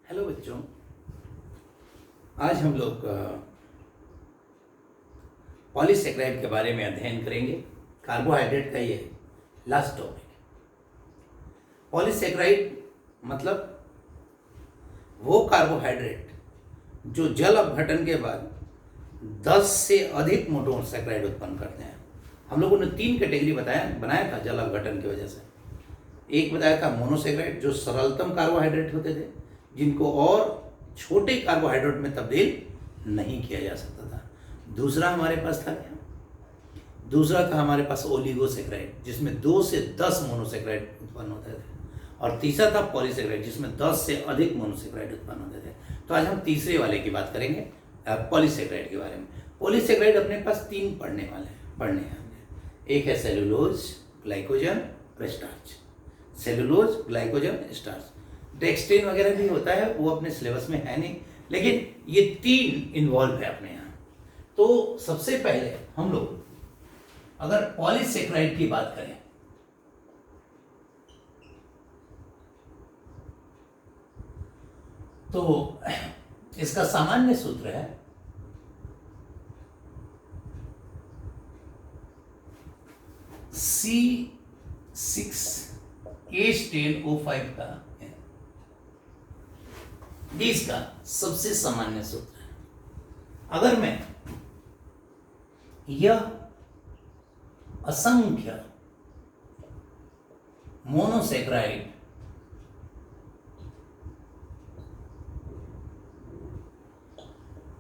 Hello बच्चों, आज हम लोग पॉलीसेकेराइड के बारे में अध्ययन करेंगे। कार्बोहाइड्रेट का ये लास्ट टॉपिक। पॉलीसेकेराइड मतलब वो कार्बोहाइड्रेट जो जल अपघटन के बाद 10 से अधिक मोनोसेकेराइड उत्पन्न करते हैं। हम लोगों ने 3 कैटेगरी बनाया था जल अपघटन की वजह से। एक बताया था मोनोसेकेराइड जो सरलतम कार्बोहाइड्रेट होते थे, जिनको और छोटे कार्बोहाइड्रेट में तब्दील नहीं किया जा सकता था। दूसरा हमारे पास था क्या? दूसरा था हमारे पास ओलिगोसेकेराइड, जिसमें 2 से 10 मोनोसेकेराइड उत्पन्न होते थे। और तीसरा था पॉलीसेकेराइड, जिसमें 10 से अधिक मोनोसेकेराइड उत्पन्न होते थे। तो आज हम तीसरे वाले की बात करेंगे, पॉलीसेकेराइड के बारे में। पॉलीसेकेराइड अपने पास 3 पढ़ने हैं। एक है सेलुलोज, ग्लाइकोजन और starch. Cellulose, glycogen, starch. Dextrin वगैरह भी होता है, वो अपने सिलेबस में है नहीं, लेकिन ये 3 इन्वॉल्व है अपने यहाँ। तो सबसे पहले हम लोग अगर पॉलीसेकेराइड की बात करें तो इसका सामान्य सूत्र है C6H10O5 का है। ये इसका सबसे सामान्य सूत्र है। अगर मैं यह असंख्य मोनोसेकेराइड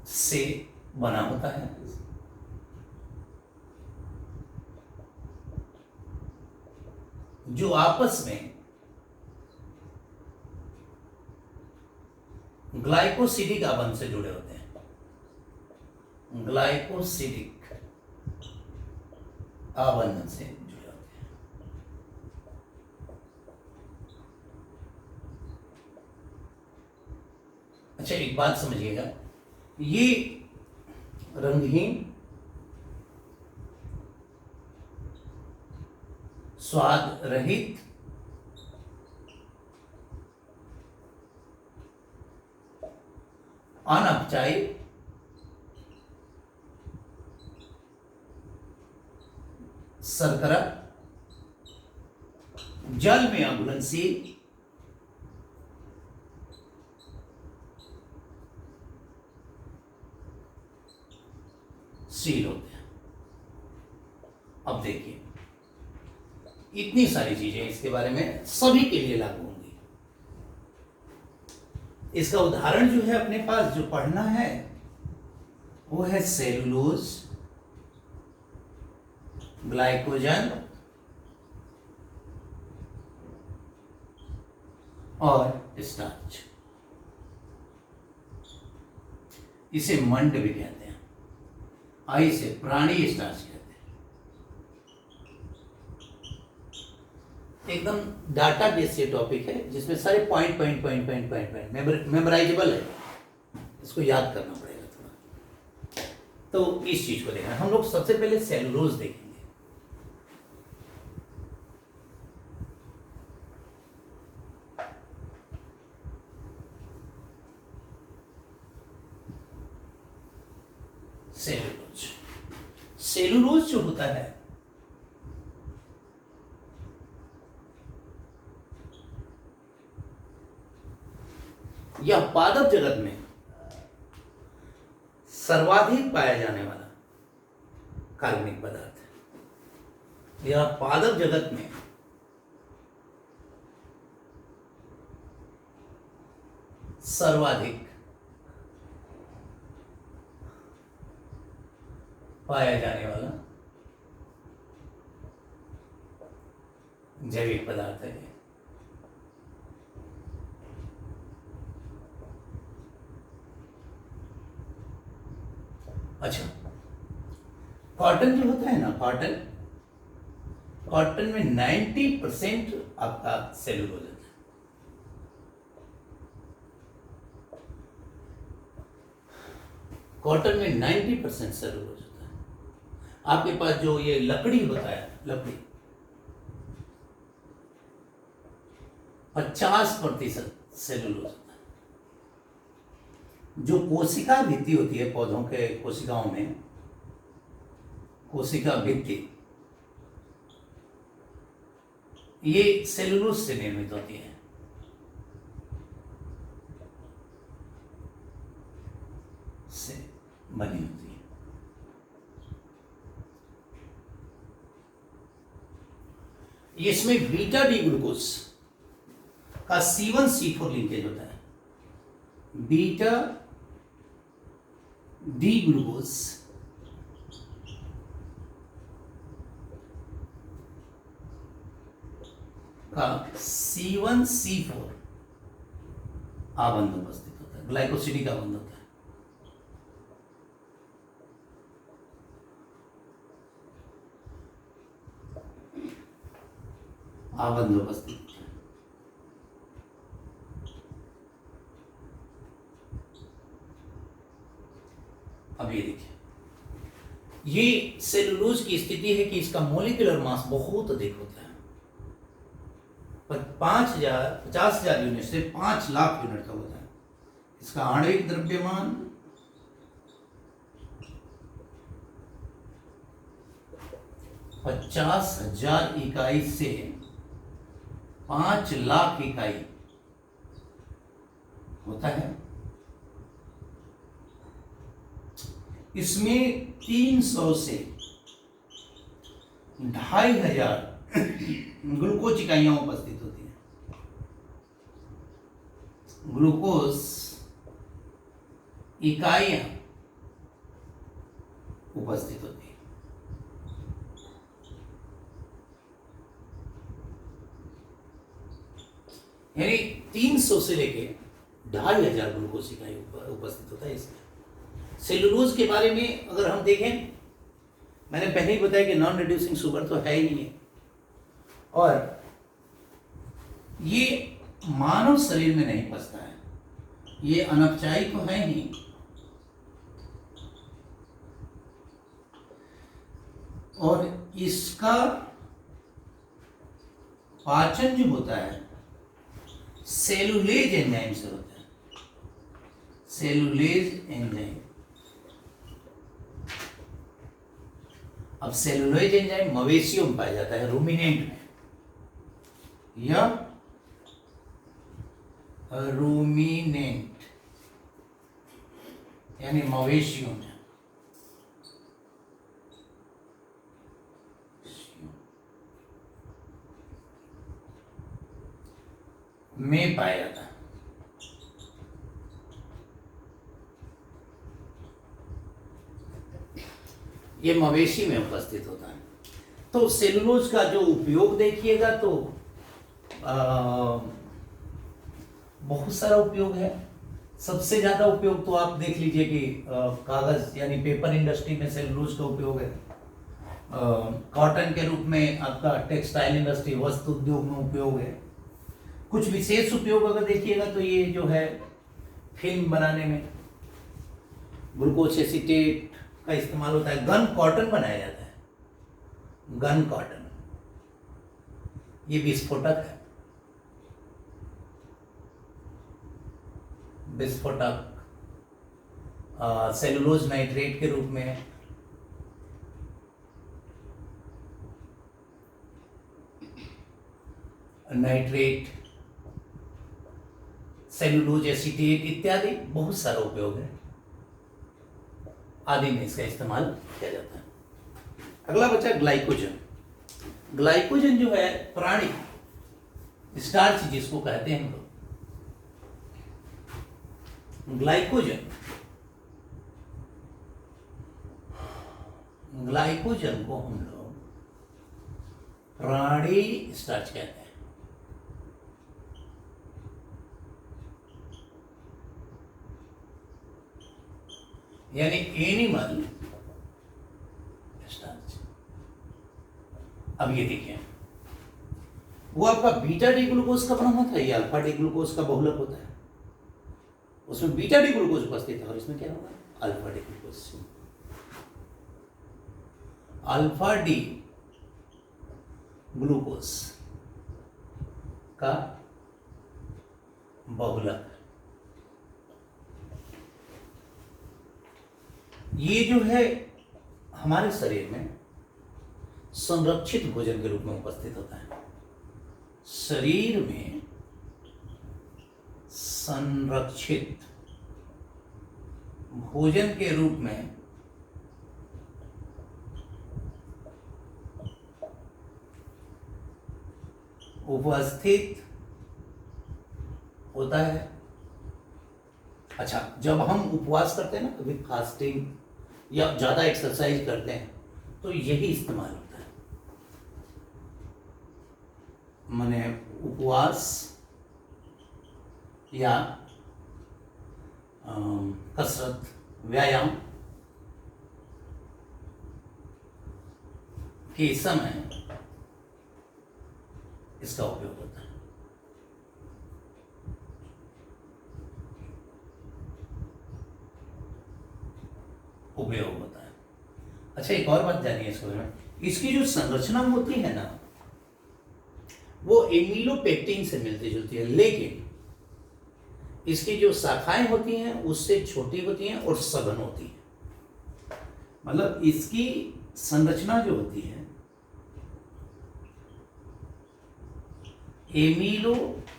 से बना होता है, जो आपस में ग्लाइकोसिडिक आबंध से जुड़े होते हैं। ग्लाइकोसिडिक आबंध से जुड़े होते हैं। अच्छा, एक बात समझिएगा, ये रंगहीन, स्वाद रहित, अनअपचायी, शर्करा, जल में अघुलनशील, शील होते हैं। अब देखिए, इतनी सारी चीजें इसके बारे में सभी के लिए लागू होंगी। इसका उदाहरण जो है अपने पास जो पढ़ना है वो है सेलुलोज, ग्लाइकोजन और स्टार्च। इसे मंड भी कहते हैं, इसे प्राणी स्टार्च कहते हैं। एकदम डाटा बेस्ड ये टॉपिक है, जिसमें सारे पॉइंट मेमोराइजेबल है। इसको याद करना पड़ेगा थोड़ा। तो इस चीज को देखना, हम लोग सबसे पहले सेलुलोज देखेंगे। सेलुलोज जो होता है यह पादप जगत में सर्वाधिक पाया जाने वाला कार्बनिक पदार्थ है। यह पादप जगत में सर्वाधिक पाया जाने वाला जैविक पदार्थ है। अच्छा, कॉटन जो होता है ना, कॉटन में 90% आपका सेलुलोज है। कॉटन में 90% सेलुलोज होता है। आपके पास जो ये लकड़ी होता है, लकड़ी 50% सेलुलोज होता है। जो कोशिका भित्ति होती है पौधों के कोशिकाओं में, कोशिका भित्ति, ये सेलुलोज से निर्मित होती है। से बनी होती है। इसमें बीटा डी ग्लूकोज का C1C4 लिंकेज होता है। बीटा डी ग्लूकोज का C1C4 आबंध उपस्थित होता है, ग्लाइकोसिडिक आबंध होता है। आबंध उपस्थित है। अब ये देखिए, ये सेलुलोज की स्थिति है कि इसका मॉलिक्यूलर मास बहुत अधिक होता है, पर 50,000 यूनिट से 5 लाख यूनिट का होता है। इसका आणविक द्रव्यमान 50,000 इकाई से 5 लाख इकाई होता है। इसमें 300 से 2,500 ग्लूकोज इकाइयां उपस्थित होती हैं। ग्लूकोज इकाइयां उपस्थित होती है। यानी 300 से लेके 2,500 ग्लूकोज इकाई उपस्थित होता है इसमें। सेलुलोज के बारे में अगर हम देखें, मैंने पहले ही बताया कि नॉन रिड्यूसिंग शुगर तो है ही नहीं है, और ये मानव शरीर में नहीं पचता है, ये अनपचाई तो है ही, और इसका पाचन जो होता है सेलुलेज एंजाइम से होता है। Cellulase enzyme. अब सेलुलोज एंजाइम मवेशियों में पाया जाता है, रूमिनेंट में, या रूमिनेंट यानी मवेशियों में पाया जाता है। ये मवेशी में उपस्थित होता है। तो सेलुलोज का जो उपयोग देखिएगा तो बहुत सारा उपयोग है। सबसे ज्यादा उपयोग तो आप देख लीजिए कि कागज यानी पेपर इंडस्ट्री में सेलुलोज का उपयोग है। कॉटन के रूप में आपका टेक्सटाइल इंडस्ट्री, वस्त्र उद्योग में उपयोग है। कुछ विशेष उपयोग अगर देखिएगा तो ये जो है फिल्म बनाने में ग्लूकोज एसीटेट का इस्तेमाल होता है। गन कॉटन बनाया जाता है, गन कॉटन, ये विस्फोटक है। विस्फोटक सेलुलोज नाइट्रेट के रूप में है। नाइट्रेट, सेलुलोज एसीटेट इत्यादि बहुत सारा उपयोग है, आदि में इसका इस्तेमाल किया जाता है। अगला बचा ग्लाइकोजन। ग्लाइकोजन जो है प्राणी स्टार्च जिसको कहते हैं हम लोग, ग्लाइकोजन को हम लोग प्राणी स्टार्च कहते हैं। यानी एनिमल स्टार्च। अब ये देखिए, वो आपका बीटा डी ग्लूकोज का बना होता है, ये अल्फा डी ग्लूकोज का बहुलक होता है। उसमें बीटा डी ग्लूकोज उपस्थित है और इसमें क्या होगा, alpha D glucose. Alpha D glucose का बहुलक ये जो है हमारे शरीर में संरक्षित भोजन के रूप में उपस्थित होता है। शरीर में संरक्षित भोजन के रूप में उपस्थित होता है। अच्छा, जब हम उपवास करते हैं ना, कभी फास्टिंग या ज़्यादा एक्सरसाइज करते हैं, तो यही इस्तेमाल होता है। माने उपवास या कसरत, व्यायाम के समय इसका उपयोग होता है। उपयोग होता है। अच्छा, एक और बात जानिए इसके बारे में। इसकी जो संरचना होती है ना, वो एमिलोपेक्टिन से मिलती जुलती है, लेकिन इसकी जो शाखाएं होती हैं उससे छोटी होती हैं और सघन होती है। मतलब इसकी संरचना जो होती है एमिलोपेक्टिन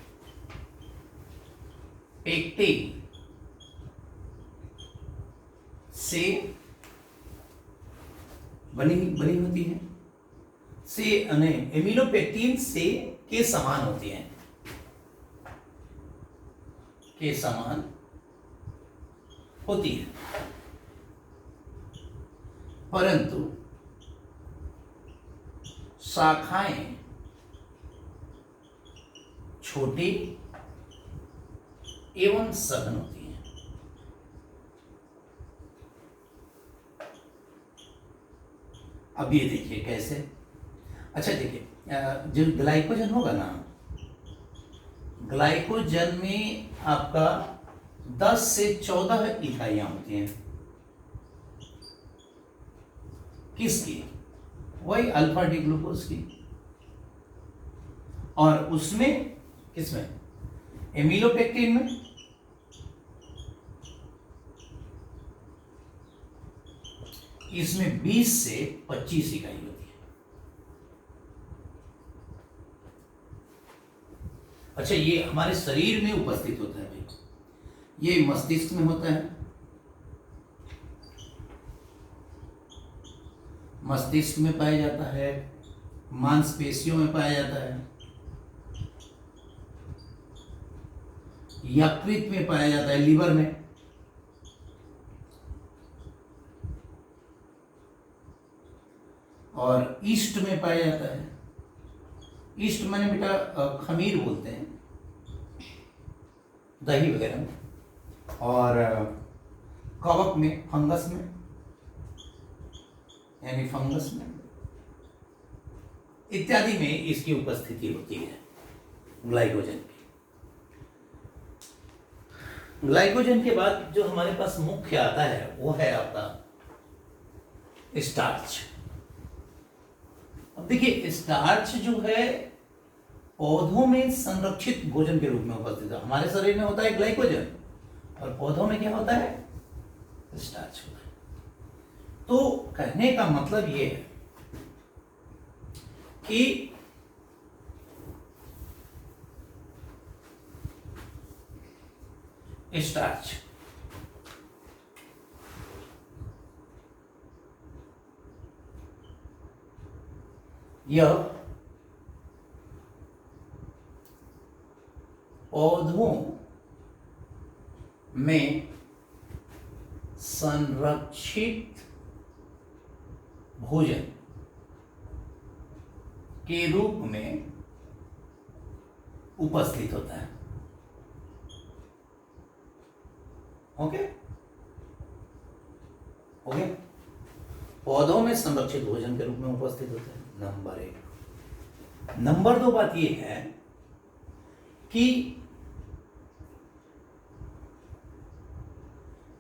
से बनी होती है, से एमिलोपेक्टिन से के समान होती है, के समान होती है, परंतु शाखाएं छोटी एवं सघन होती हैं। अब ये देखिए कैसे। अच्छा देखिए, जो ग्लाइकोजन होगा ना, ग्लाइकोजन में आपका 10 से 14 इकाइयां होती हैं। किसकी? वही अल्फा डी ग्लूकोज की। और उसमें किसमें? एमिलोपेक्टिन में इसमें 20 से 25 इकाई होती है। अच्छा, ये हमारे शरीर में उपस्थित होता है भाई। ये मस्तिष्क में होता है, मस्तिष्क में पाया जाता है, मांसपेशियों में पाया जाता है, यकृत में पाया जाता है, लीवर में, और ईस्ट में पाया जाता है। ईस्ट माने बेटा खमीर बोलते हैं, दही वगैरह में, और कवक में, फंगस में, यानी फंगस में इत्यादि में इसकी उपस्थिति होती है ग्लाइकोजन की। ग्लाइकोजन के बाद जो हमारे पास मुख्य आता है वो है आपका स्टार्च। अब देखिए, स्टार्च जो है पौधों में संरक्षित भोजन के रूप में उपस्थित है। हमारे शरीर में होता है ग्लाइकोजन, और पौधों में क्या होता है? स्टार्च होता है। तो कहने का मतलब ये है कि स्टार्च यह पौधों में संरक्षित भोजन के रूप में उपस्थित होता है। ओके, ओके, पौधों में संरक्षित भोजन के रूप में उपस्थित होता है, नंबर 1। नंबर 2 बात यह है कि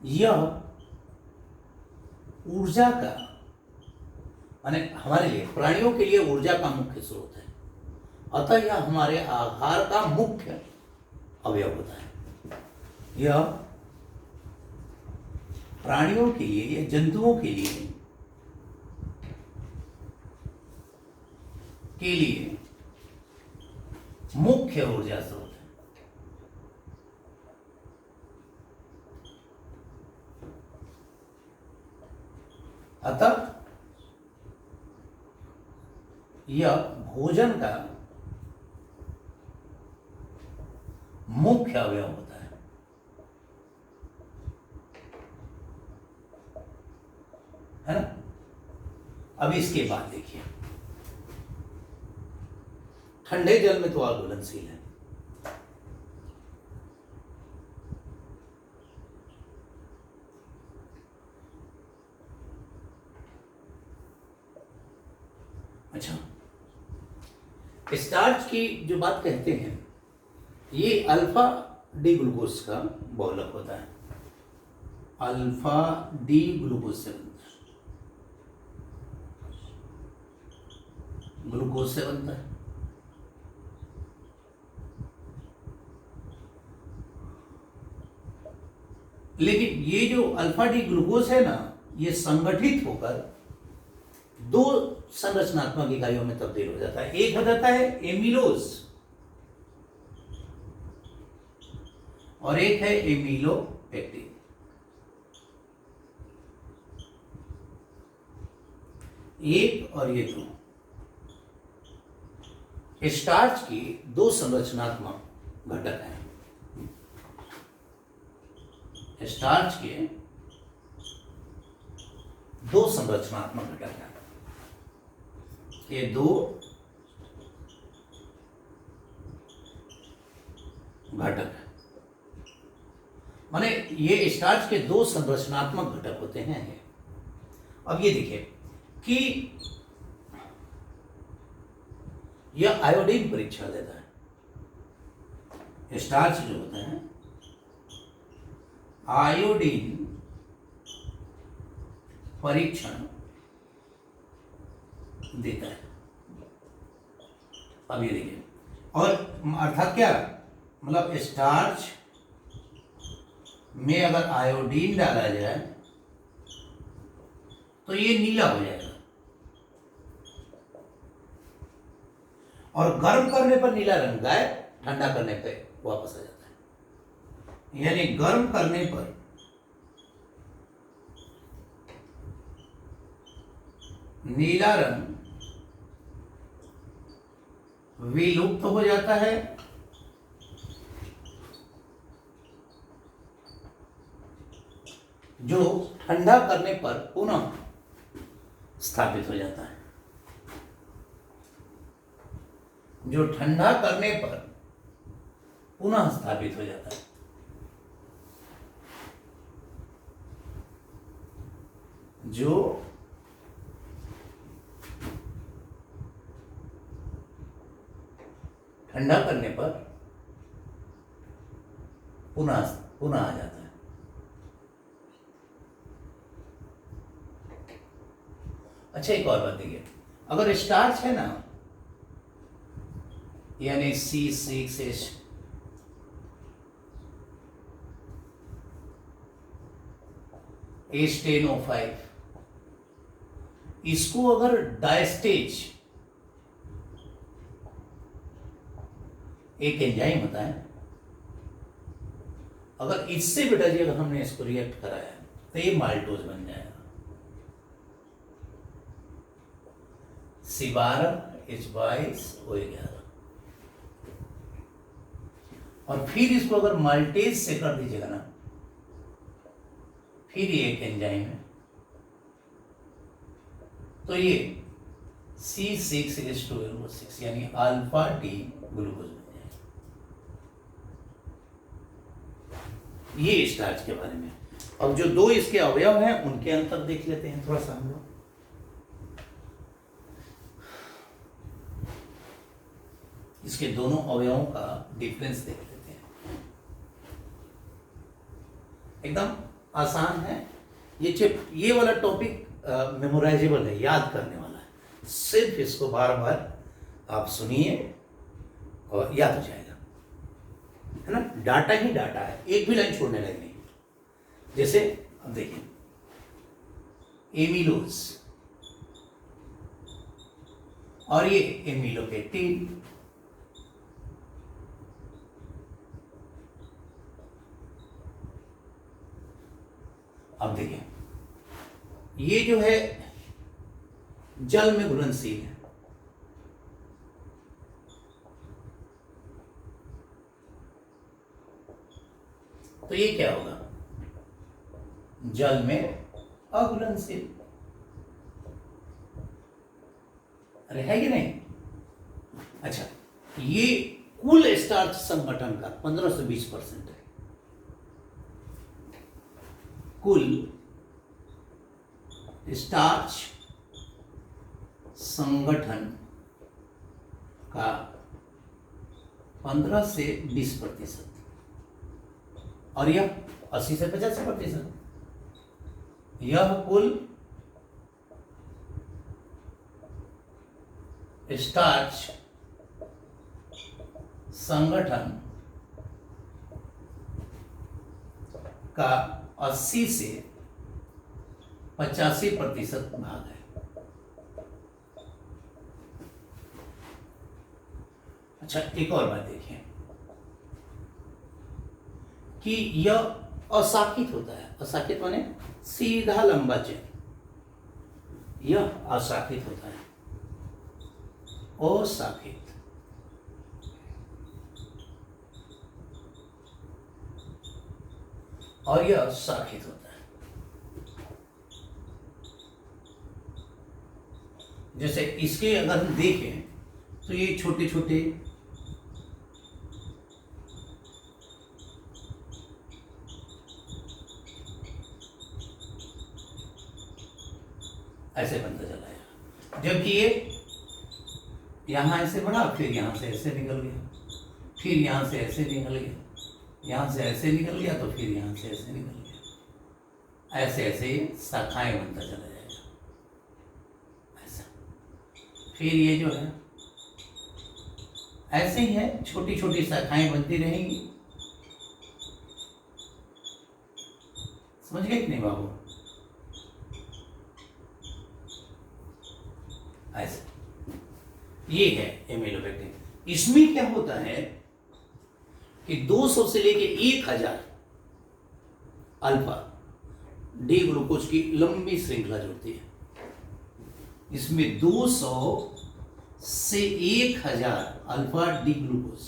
यह ऊर्जा का, माने हमारे लिए, प्राणियों के लिए ऊर्जा का मुख्य स्रोत है। अतः यह हमारे आहार का मुख्य अवयव होता है। यह प्राणियों के लिए या जंतुओं के लिए मुख्य ऊर्जा स्रोत है। अतः यह भोजन का मुख्य अवयव होता है ना। अब इसके बाद देखिए, ठंडे जल में तो अघुलनशील है, अच्छा। स्टार्च की जो बात कहते हैं, ये अल्फा डी ग्लूकोज का बहुलक होता है, अल्फा डी ग्लूकोज से बनता है, ग्लूकोज से बनता है। लेकिन ये जो अल्फा डी ग्लूकोज है ना, ये संगठित होकर दो संरचनात्मक इकाइयों में तब्दील हो जाता है। एक हो जाता है एमिलोज और एक है एमिलोपेक्टिन। एक और ये दो स्टार्च की दो संरचनात्मक घटक हैं। स्टार्च के दो संरचनात्मक घटक हैं, ये दो घटक है, माने ये स्टार्च के दो संरचनात्मक घटक होते हैं। अब ये देखिए कि यह आयोडीन परीक्षण देता है। स्टार्च जो होता है आयोडीन परीक्षण देता है। अब ये देखिए, और अर्थात क्या, मतलब स्टार्च में अगर आयोडीन डाला जाए तो ये नीला हो जाएगा, और गर्म करने पर नीला रंग गायब, ठंडा करने पे वापस आ जाता है। यानी गर्म करने पर नीला रंग विलुप्त हो जाता है, जो ठंडा करने पर पुनः स्थापित हो जाता है। जो ठंडा करने पर पुनः स्थापित हो जाता है। जो ठंडा करने पर पुनः आ जाता है। अच्छा, एक और बात देखिए, अगर स्टार्च है ना, यानी C6H H10O5, इसको अगर डायस्टेज एक एंजाइम होता है, अगर इससे बेटा जी अगर हमने इसको रिएक्ट कराया तो ये माल्टोज बन जाएगा। C12H22O11, और फिर इसको अगर माल्टेज से कर दीजिएगा ना, फिर ये एक एंजाइम है, तो ये C6H12O6 यानी अल्फा डी ग्लूकोज बन जाएगा। ये स्टार्च के बारे में। अब जो दो इसके अवयव हैं उनके अंतर देख लेते हैं थोड़ा सा हम लोग। इसके दोनों अवयवों का डिफरेंस देख लेते हैं। एकदम आसान है ये वाला टॉपिक, मेमोराइजेबल है, याद करने वाला है। सिर्फ इसको बार बार आप सुनिए और याद हो जाएगा, है ना। डाटा ही डाटा है, एक भी लाइन छोड़ने लगे नहीं। जैसे अब देखिए, एमिलोज, और ये एमिलोपेक्टिन। अब देखिए, ये जो है जल में घुलनशील है, तो ये क्या होगा, जल में अघुलनशील। अरे है कि नहीं? अच्छा, ये कुल स्टार्च संगठन का 15 से 20% है। कुल स्टार्च संगठन का 15 से 20%, और यह 80 से 85%। यह कुल स्टार्च संगठन का 80 से 85% भाग है। अच्छा, एक और बात देखिए कि यह अशाखित होता है। अशाखित माने सीधा लंबा चेन, यह अशाखित होता है। अशाखित, और यह शाखित होता है। जैसे इसके अगर हम देखें तो ये छोटे छोटे ऐसे बनता चला है, जबकि ये यहां ऐसे बढ़ा, फिर यहां से ऐसे निकल गया, फिर यहां से ऐसे निकल गया, यहां से ऐसे निकल गया, तो फिर यहां से ऐसे निकल गया। ऐसे ऐसे शाखाएं बनता चला जाएगा ऐसा। फिर ये जो है ऐसे ही है, छोटी छोटी शाखाएं बनती रहेंगी। समझ गए कि नहीं बाबू? ऐसे ये है एमिलोपेक्टिन। इसमें क्या होता है कि 200 से लेके 1000 अल्फा डी ग्लूकोज की लंबी श्रृंखला जुड़ती है। इसमें 200 से 1000 अल्फा डी ग्लूकोज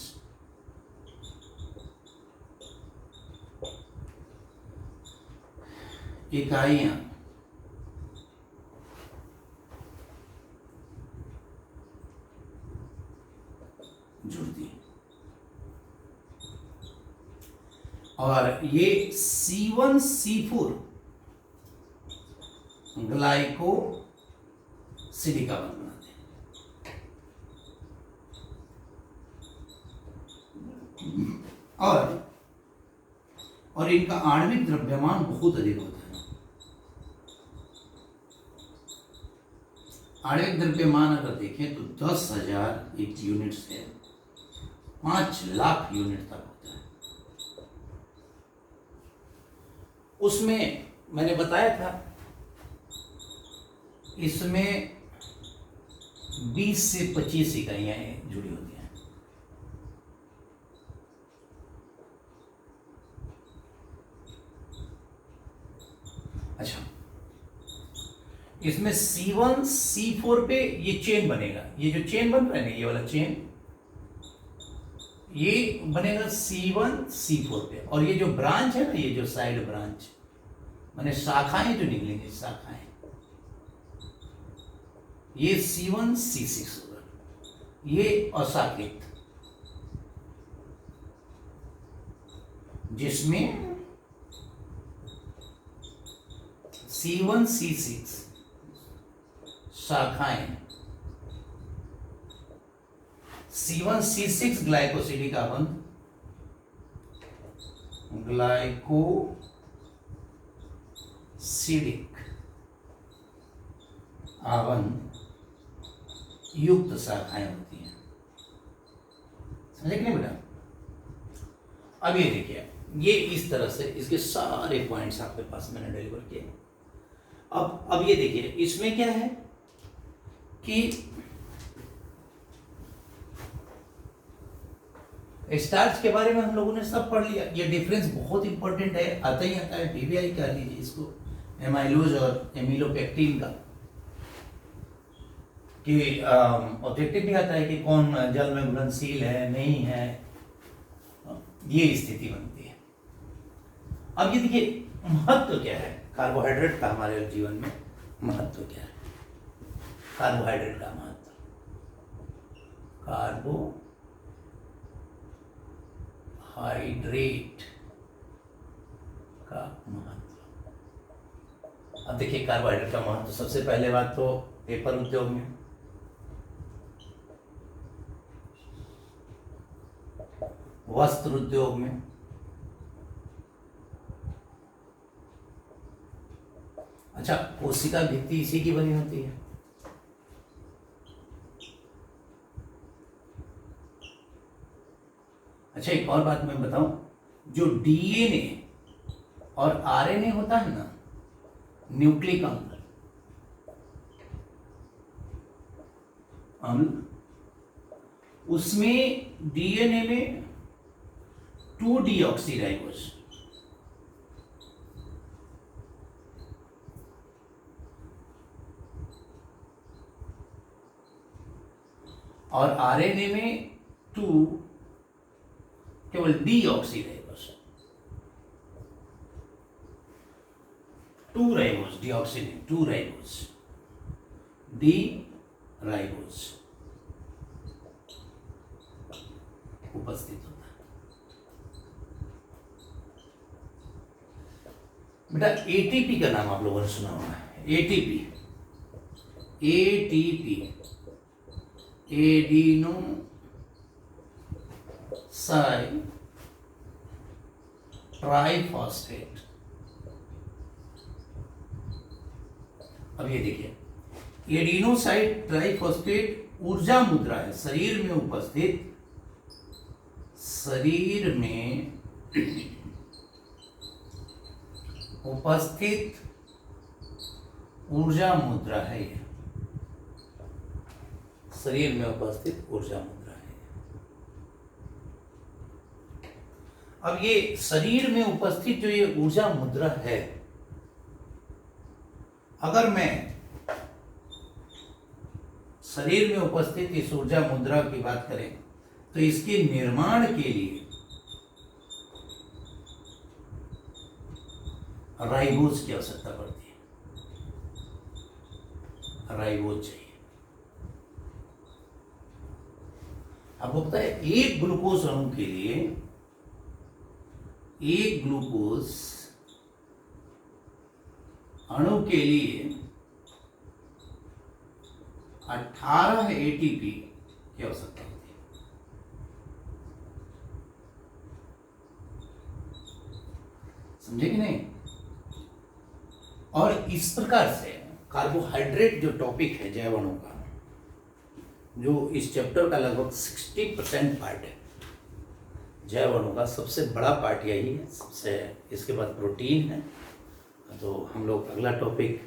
इकाइयां जुड़ती है, और ये C1 C4 ग्लाइकोसिलिका बनाते हैं। और इनका आणविक द्रव्यमान बहुत अधिक होता है। आणविक द्रव्यमान अगर देखें तो 10,000 एक यूनिट से 5 लाख यूनिट तक होता है। उसमें मैंने बताया था, इसमें 20 से 25 इकाइयां जुड़ी होती हैं। अच्छा, इसमें C1 C4 पे ये चेन बनेगा। ये जो चेन बन रहा है ना, ये वाला चेन, ये बनेगा C1 C4 पे। और ये जो ब्रांच है ना, ये जो साइड ब्रांच माने शाखाएं जो निकलेंगी, शाखाएं, ये C1 C6 होगा। ये अशाखित, जिसमें C1 C6 शाखाएं, C1 C6 ग्लाइकोसिलिक आवंत, ग्लाइकोसिलिक आवंत युक्त शाखाएं होती हैं। समझे कि नहीं बेटा? अब ये देखिए, ये इस तरह से इसके सारे पॉइंट्स आपके पास मैंने डिलीवर किए। अब ये देखिए, इसमें क्या है कि स्टार्च के बारे में हम लोगों ने सब पढ़ लिया। ये डिफरेंस बहुत इंपॉर्टेंट है, आता ही आता है, पीवीआई कर लीजिए इसको, एमाइलोज और एमिलोपेक्टिन का, कि ऑब्जेक्टिव भी आता है कि कौन जल में घुलनशील है नहीं है, ये स्थिति बनती है। अब ये देखिए महत्व क्या है कार्बोहाइड्रेट का हमारे जीवन में, महत्व क्या है कार्बोहाइड्रेट का महत्व, कार्बोहाइड्रेट का महत्व। अब देखिए कार्बोहाइड्रेट का महत्व, सबसे पहले बात तो पेपर उद्योग में, वस्त्र उद्योग में, अच्छा कोशिका भित्ति इसी की बनी होती है। अच्छा एक और बात मैं बताऊं, जो डीएनए और आरएनए होता है ना, न्यूक्लिक अम्ल, उसमें डीएनए में 2-डीऑक्सीराइबोस और आरएनए में 2 केवल deoxyribose, 2 ribose, deoxyribose, 2 ribose, D ribose उपस्थित होता है। बेटा एटीपी का नाम आप लोगों ने सुना होगा, एटीपी, एटीपी एडिनो ट्राइफॉस्फेट। अब ये देखिए, एडिनोसाइड ट्राइफॉस्फेट ऊर्जा मुद्रा है, शरीर में उपस्थित ऊर्जा मुद्रा है, ये शरीर में उपस्थित ऊर्जा मुद्रा है। अब ये शरीर में उपस्थित जो ये ऊर्जा मुद्रा है, अगर मैं शरीर में उपस्थित इस ऊर्जा मुद्रा की बात करें तो इसके निर्माण के लिए राइबोज की आवश्यकता पड़ती है, राइबोज चाहिए। आपको पता है एक ग्लूकोज अणु के लिए, एक ग्लूकोज अणु के लिए 18 एटीपी की आवश्यकता होती है। समझे कि नहीं? और इस प्रकार से कार्बोहाइड्रेट जो टॉपिक है जैव अणु का, जो इस चैप्टर का लगभग 60% पार्ट है, जैव अणु का सबसे बड़ा पार्ट यही है, सबसे, इसके बाद प्रोटीन है। तो हम लोग अगला टॉपिक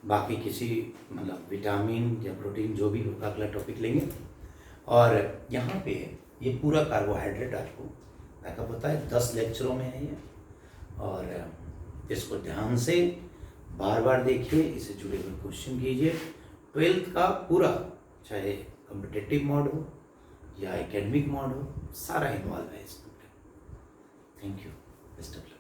बाकी किसी मतलब विटामिन या प्रोटीन जो भी होगा अगला टॉपिक लेंगे। और यहाँ पे ये पूरा कार्बोहाइड्रेट आपको बैकअप होता है, 10 लेक्चरों में है ये, और इसको ध्यान से बार बार देखिए, इससे जुड़े हुए क्वेश्चन कीजिए। 12th का पूरा, चाहे कॉम्पिटिटिव मोड हो या एकेडमिक मोड हो, सारा इन्वॉल्व है इसमें। Thank you, best of luck.